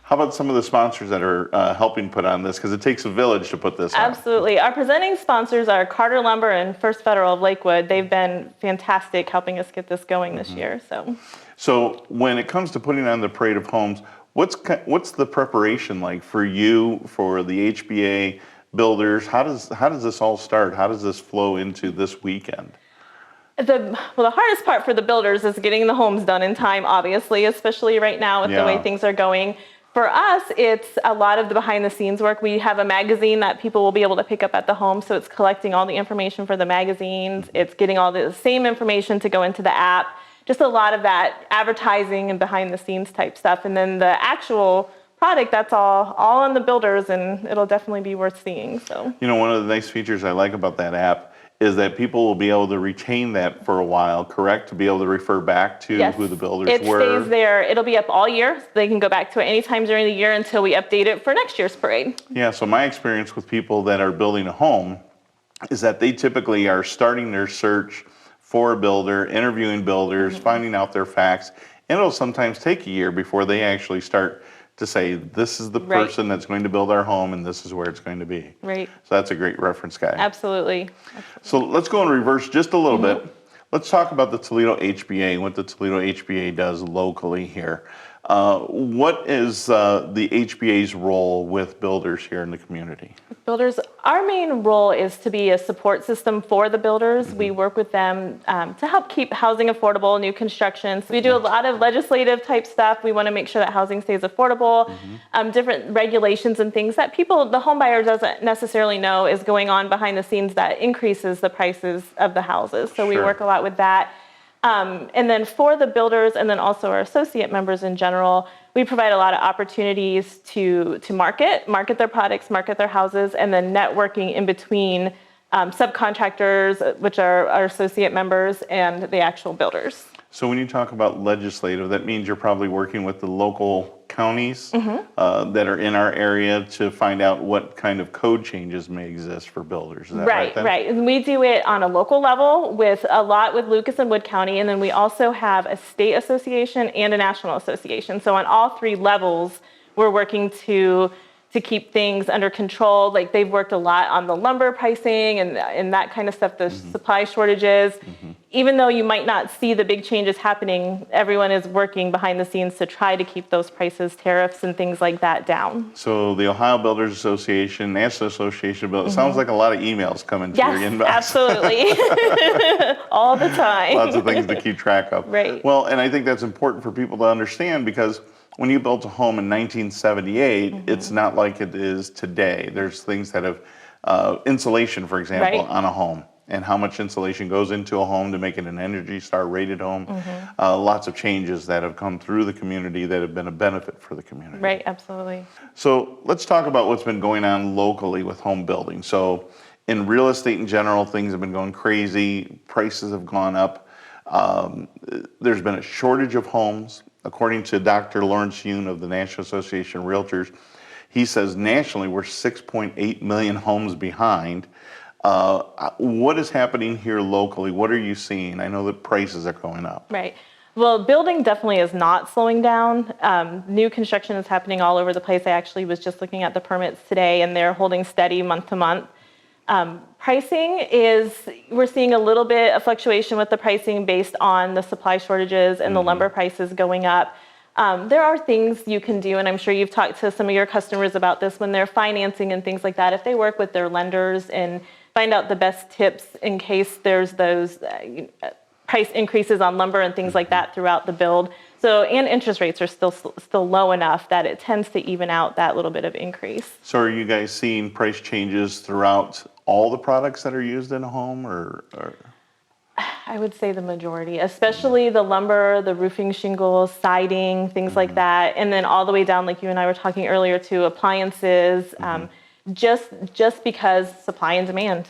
How about some of the sponsors that are helping put on this? Because it takes a village to put this on. Absolutely. Our presenting sponsors are Carter Lumber and First Federal of Lakewood. They've been fantastic helping us get this going this year. So when it comes to putting on the Parade of Homes, what's the preparation like for you, for the HBA builders? How does this all start? How does this flow into this weekend? The hardest part for the builders is getting the homes done in time, obviously, especially right now with the way things are going. For us, it's a lot of the behind the scenes work. We have a magazine that people will be able to pick up at the home. So it's collecting all the information for the magazines. It's getting all the same information to go into the app. Just a lot of that advertising and behind the scenes type stuff. And then the actual product, that's all on the builders, and it'll definitely be worth seeing. So, one of the nice features I like about that app is that people will be able to retain that for a while, correct? To be able to refer back to who the builders were. It stays there. It'll be up all year. So they can go back to it anytime during the year until we update it for next year's parade. Yeah, so my experience with people that are building a home is that they typically are starting their search for a builder, interviewing builders, finding out their facts, and it'll sometimes take a year before they actually start to say, this is the person that's going to build our home and this is where it's going to be. Right. So that's a great reference guide. Absolutely. So let's go in reverse just a little bit. Let's talk about the Toledo HBA and what the Toledo HBA does locally here. What is the HBA's role with builders here in the community? Builders, our main role is to be a support system for the builders. We work with them to help keep housing affordable, new construction. So we do a lot of legislative type stuff. We want to make sure that housing stays affordable, different regulations and things that the home buyer doesn't necessarily know is going on behind the scenes that increases the prices of the houses. So we work a lot with that. And then for the builders and then also our associate members in general, we provide a lot of opportunities to market their products, market their houses, and then networking in between subcontractors, which are our associate members, and the actual builders. So when you talk about legislative, that means you're probably working with the local counties that are in our area to find out what kind of code changes may exist for builders. Is that right? Right. And we do it on a local level with Lucas and Wood County, and then we also have a state association and a national association. So on all three levels, we're working to keep things under control. Like they've worked a lot on the lumber pricing and that kind of stuff, the supply shortages. Even though you might not see the big changes happening, everyone is working behind the scenes to try to keep those prices, tariffs, and things like that down. So the Ohio Builders Association, National Association of Builders, sounds like a lot of emails coming to your inbox. Absolutely. All the time. Lots of things to keep track of. Right. Well, and I think that's important for people to understand because when you built a home in 1978, it's not like it is today. There's things that have insulation, for example, on a home, and how much insulation goes into a home to make it an Energy Star rated home. Lots of changes that have come through the community that have been a benefit for the community. Right, absolutely. So let's talk about what's been going on locally with home building. So in real estate in general, things have been going crazy. Prices have gone up. There's been a shortage of homes. According to Dr. Lawrence Yoon of the National Association of Realtors, he says nationally we're 6.8 million homes behind. What is happening here locally? What are you seeing? I know that prices are going up. Right. Well, building definitely is not slowing down. New construction is happening all over the place. I actually was just looking at the permits today, and they're holding steady month to month. Pricing we're seeing a little bit of fluctuation with the pricing based on the supply shortages and the lumber prices going up. There are things you can do, and I'm sure you've talked to some of your customers about this when they're financing and things like that. If they work with their lenders and find out the best tips in case there's those price increases on lumber and things like that throughout the build. So, and interest rates are still low enough that it tends to even out that little bit of increase. So are you guys seeing price changes throughout all the products that are used in a home, or? I would say the majority, especially the lumber, the roofing shingles, siding, things like that. And then all the way down, like you and I were talking earlier, to appliances, just because supply and demand.